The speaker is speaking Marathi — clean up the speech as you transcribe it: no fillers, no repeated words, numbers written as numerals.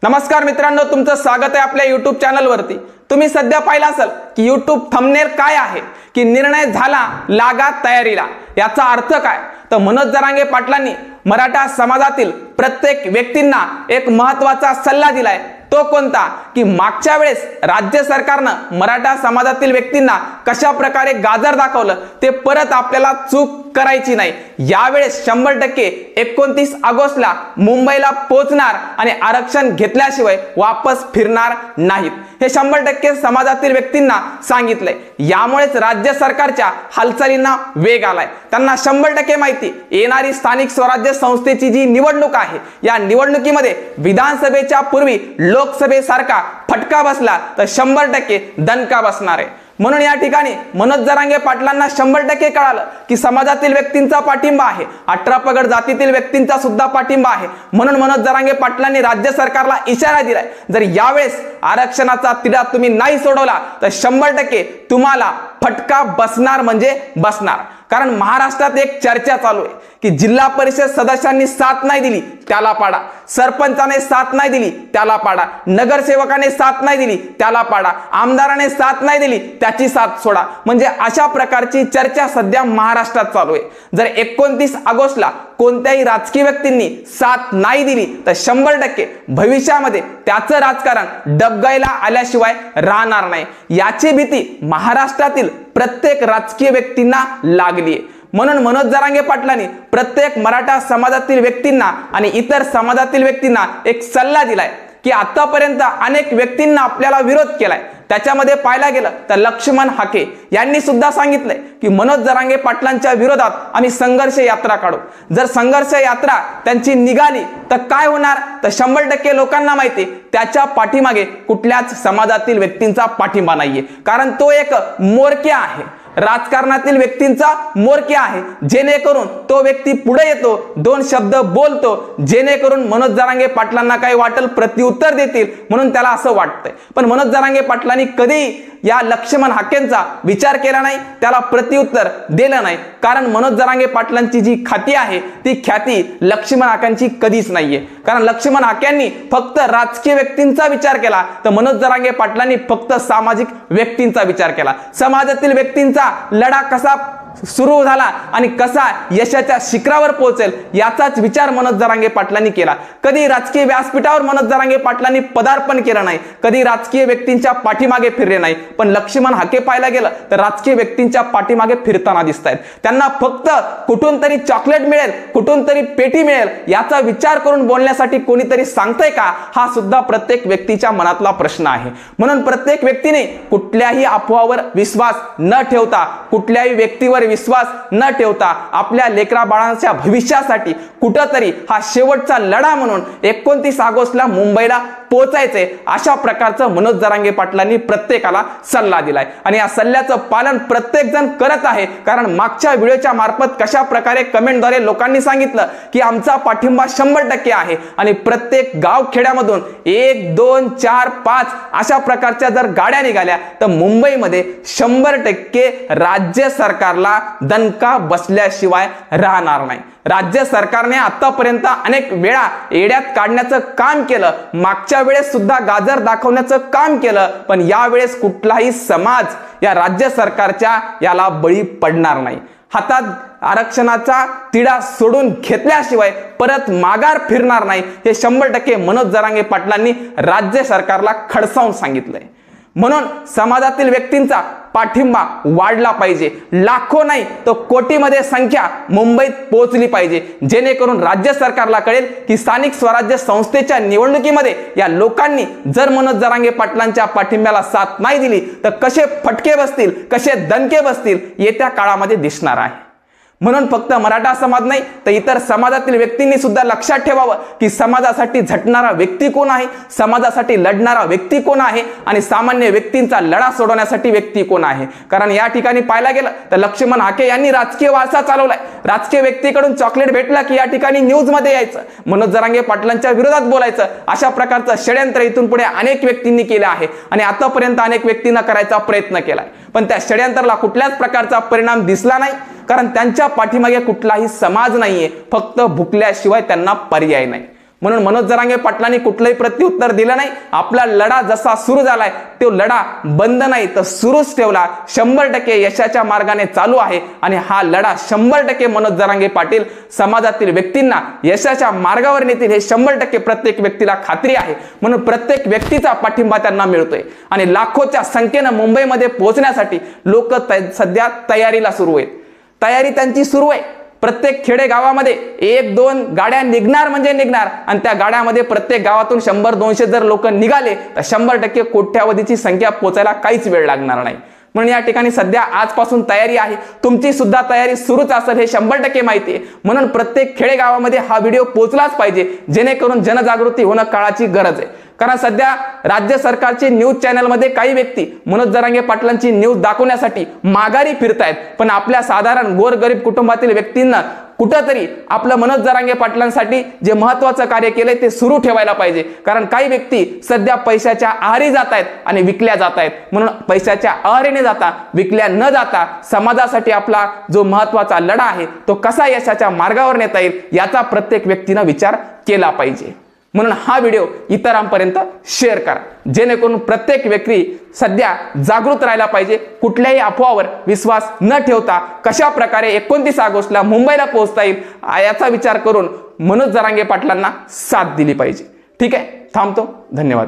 नमस्कार मित्रांनो, तुमचं स्वागत आहे आपल्या YouTube चॅनलवरती। तुम्ही सध्या पाहिलं असेल की YouTube थंबनेल काय आहे की निर्णय झाला लागा तयारीला। याचा अर्थ काय? तर मनोज जरांगे पाटलांनी मराठा समाजातील प्रत्येक व्यक्तींना एक महत्त्वाचा सल्ला दिलाय। तो कोणता की मागच्या वेळेस राज्य सरकारने मराठा समाजातील व्यक्तींना कशा प्रकारे गाजर दाखवलं ते परत आपल्याला चूक करायची नाही। यावेळेस 100% 29 ऑगस्टला मुंबईला पोहोचणार आणि आरक्षण घेतल्याशिवाय वापस फिरणार नाहीत, हे 100% समाजातील व्यक्तींना सांगितलंय। यामुळेच राज्य सरकारच्या हालचालींना वेग आलाय। त्यांना 100% माहिती येणारी स्थानिक स्वराज्य संस्थेची जी निवडणूक आहे, या निवडणुकीमध्ये विधानसभेच्या पूर्वी लोकसभेसारखा फटका बसला तर 100% दणका बसणार आहे। म्हणून या ठिकाणी मनोज जरांगे पाटलांना 100% कळालं की समाजातील व्यक्तींचा पाठिंबा आहे, 18 पगड जातीतील व्यक्तींचा सुद्धा पाठिंबा आहे। म्हणून मनोज जरांगे पाटलांनी राज्य सरकारला इशारा दिलाय, जर यावेळेस आरक्षणाचा तिढा तुम्ही नाही सोडवला तर 100% तुम्हाला फटका बसणार म्हणजे बसणार। कारण महाराष्ट्रात एक चर्चा चालू आहे की जिल्हा परिषद सदस्यांनी साथ नाही दिली त्याला पाडा, सरपंचाने साथ नाही दिली त्याला पाडा, नगरसेवकाने साथ नाही दिली त्याला पाडा, आमदाराने साथ नाही दिली त्याची साथ सोडा। म्हणजे अशा प्रकारची चर्चा सध्या महाराष्ट्रात चालू आहे। जर 29 ऑगस्टला कोणत्याही राजकीय व्यक्तींनी साथ नाही दिली तर 100% भविष्यामध्ये त्याचं राजकारण डबगाईला आल्याशिवाय राहणार नाही, याची भीती महाराष्ट्रातील प्रत्येक राजकीय व्यक्तींना लागली आहे। म्हणून मनोज जरांगे पाटलांनी प्रत्येक मराठा समाजातील व्यक्तींना आणि इतर समाजातील व्यक्तींना एक सल्ला दिलाय की आतापर्यंत अनेक व्यक्तींना आपल्याला विरोध केलाय। त्याच्यामध्ये पाहायला गेलं तर लक्ष्मण हाके यांनी सुद्धा सांगितलंय की मनोज जरांगे पाटलांच्या विरोधात आम्ही संघर्ष यात्रा काढू। जर संघर्ष यात्रा त्यांची निघाली तर काय होणार? तर 100% लोकांना माहिती त्याच्या पाठीमागे कुठल्याच समाजातील व्यक्तींचा पाठिंबा नाहीये, कारण तो एक मोरक्या आहे, राजकारणातील व्यक्तींचा मोरक्या आहे। जेणेकरून तो व्यक्ती पुढे येतो, 2 शब्द बोलतो, जेणेकरून मनोज जरांगे पाटलांना काही वाटेल प्रत्युत्तर देतील म्हणून त्याला असं वाटतंय। पण मनोज जरांगे पाटलांनी कधी या लक्ष्मण हाकेंचा विचार केला नाही, त्याला प्रत्युत्तर दिलं नाही। कारण मनोज जरांगे पाटलांची जी ख्याती आहे ती ख्याती लक्ष्मण हाकेंची कधीच नाहीये। कारण लक्ष्मण हाकेंनी फक्त राजकीय व्यक्तींचा विचार केला तर मनोज जरांगे पाटलांनी फक्त सामाजिक व्यक्तींचा विचार केला। समाजातील व्यक्तींचा लढा कसा सुरू झाला आणि कसा यशाच्या शिखरावर पोहोचेल याचाच विचार मनोज जरांगे पाटलांनी केला। कधी राजकीय व्यासपीठावर मनोज जरांगे पाटलांनी पदार्पण केलं नाही, कधी राजकीय व्यक्तींच्या पाठीमागे फिरले नाही। पण लक्ष्मण हाके पाहायला गेलं तर राजकीय व्यक्तींच्या पाठीमागे फिरताना दिसतायत। त्यांना फक्त कुठून तरी चॉकलेट मिळेल, कुठून तरी पेटी मिळेल याचा विचार करून बोलण्यासाठी कोणीतरी सांगतंय का, हा सुद्धा प्रत्येक व्यक्तीच्या मनातला प्रश्न आहे। म्हणून प्रत्येक व्यक्तीने कुठल्याही अफवावर विश्वास न ठेवता, कुठल्याही व्यक्तीवर विश्वास न ठेवता आपल्या लेकरा बाळांच्या भविष्यासाठी कुठेतरी हा शेवटचा लढा म्हणून 29 ऑगस्टला मुंबईला पोहोचायचे, अशा प्रकारचं मनोज जरांगे पाटलांनी प्रत्येकाला सल्ला दिलाय। आणि या सल्ल्याचं पालन प्रत्येक जण करत आहे। कारण मागच्या व्हिडिओच्या मार्फत कशा प्रकारे कमेंटद्वारे लोकांनी सांगितलं की आमचा पाठिंबा 100% आहे आणि प्रत्येक गाव खेड्यामधून 1, 2, 4, 5 अशा प्रकारच्या जर गाड्या निघाल्या तर मुंबईमध्ये 100% राज्य सरकारला दणका बसल्याशिवाय राहणार नाही। राज्य सरकारने आतापर्यंत अनेक वेळा एड्यात काढण्याचं काम केलं, मागच्या वेळेस सुद्धा गाजर दाखवण्याचं काम केलं, पण यावेळेस कुठलाही समाज या राज्य सरकारच्या याला बळी पडणार नाही। हातात आरक्षणाचा तिढा सोडून घेतल्याशिवाय परत माघार फिरणार नाही, हे 100% मनोज जरांगे पाटलांनी राज्य सरकारला खडसावून सांगितलंय। म्हणून समाजातील व्यक्तींचा पाठिंबा वाढला पाहिजे, लाखो नाही तर कोटीमध्ये संख्या मुंबईत पोहोचली पाहिजे, जेणेकरून राज्य सरकारला कळेल की स्थानिक स्वराज्य संस्थेच्या निवडणुकीमध्ये या लोकांनी जर मनोज जरांगे पाटलांच्या पाठिंब्याला साथ नाही दिली तर कसे फटके बसतील, कसे दणके बसतील येत्या काळामध्ये दिसणार आहे। म्हणून फक्त मराठा समाज नाही तर इतर समाजातील व्यक्तींनी सुद्धा लक्षात ठेवावं की समाजासाठी झटणारा व्यक्ती कोण आहे, समाजासाठी लढणारा व्यक्ती कोण आहे आणि सामान्य व्यक्तींचा लढा सोडवण्यासाठी व्यक्ती कोण आहे। कारण या ठिकाणी पाहायला गेलं तर लक्ष्मण हाके यांनी राजकीय वारसा चालवलाय। राजकीय व्यक्तीकडून चॉकलेट भेटला की या ठिकाणी न्यूज मध्ये यायचं, मनोज जरांगे पाटलांच्या विरोधात बोलायचं, अशा प्रकारचं षड्यंत्र इथून पुढे अनेक व्यक्तींनी केले आहे आणि आतापर्यंत अनेक व्यक्तींना करायचा प्रयत्न केलाय। पण त्या षड्यंत्राला कुठल्याच प्रकारचा परिणाम दिसला नाही, कारण त्यांच्या पाठीमागे कुठलाही समाज नाहीये, फक्त भुकल्याशिवाय त्यांना पर्याय नाही। म्हणून मनोज जरांगे पाटलांनी कुठलंही प्रत्युत्तर दिलं नाही. आपला लढा जसा सुरू झालाय तो लढा बंद नाही तर सुरूच ठेवला. 100% यशाच्या मार्गाने चालू आहे आणि हा लढा 100% मनोज जरांगे पाटील समाजातील व्यक्तींना यशाच्या मार्गावर नेतील हे 100% प्रत्येक व्यक्तीला खात्री आहे. म्हणून प्रत्येक व्यक्तीचा पाठिंबा त्यांना मिळतोय आणि लाखोच्या संख्येने मुंबईमध्ये पोहोचण्यासाठी लोक सध्या तयारीला सुरू आहेत. तयारी त्यांची सुरू आहे. प्रत्येक खेडेगावामध्ये 1-2 गाड्या निघणार म्हणजे निघणार आणि त्या गाड्यामध्ये प्रत्येक गावातून 100-200 जर लोक निघाले तर 100% कोट्यावधीची संख्या पोचायला काहीच वेळ लागणार नाही. म्हणून या ठिकाणी सध्या आजपासून तयारी आहे. तुमची सुद्धा तयारी सुरूच असेल हे 100% माहिती आहे. म्हणून प्रत्येक खेडेगावामध्ये हा व्हिडिओ पोहोचलाच पाहिजे जेणेकरून जनजागृती होणं काळाची गरज आहे. कारण सध्या राज्य सरकारचे न्यूज चॅनलमध्ये काही व्यक्ती मनोज जरांगे पाटलांची न्यूज दाखवण्यासाठी माघारी फिरतायत. पण आपल्या साधारण गोरगरीब कुटुंबातील व्यक्तींना कुठंतरी आपलं मनोज जरांगे पाटलांसाठी जे महत्त्वाचं कार्य केलंय ते सुरू ठेवायला पाहिजे. कारण काही व्यक्ती सध्या पैशाच्या आहारी जात आहेत आणि विकल्या जात आहेत. म्हणून पैशाच्या आहारी न जाता विकल्या न जाता समाजासाठी आपला जो महत्त्वाचा लढा आहे तो कसा यशाच्या मार्गावर नेता येईल याचा प्रत्येक व्यक्तीने विचार केला पाहिजे. म्हणून हा व्हिडिओ इतरांपर्यंत शेअर करा जेणेकरून प्रत्येक व्यक्ती सध्या जागृत राहायला पाहिजे. कुठल्याही अफवावर विश्वास न ठेवता कशा प्रकारे 29 ऑगस्टला मुंबईला पोहोचता येईल याचा विचार करून मनोज जरांगे पाटलांना साथ दिली पाहिजे. ठीक आहे, थांबतो. धन्यवाद.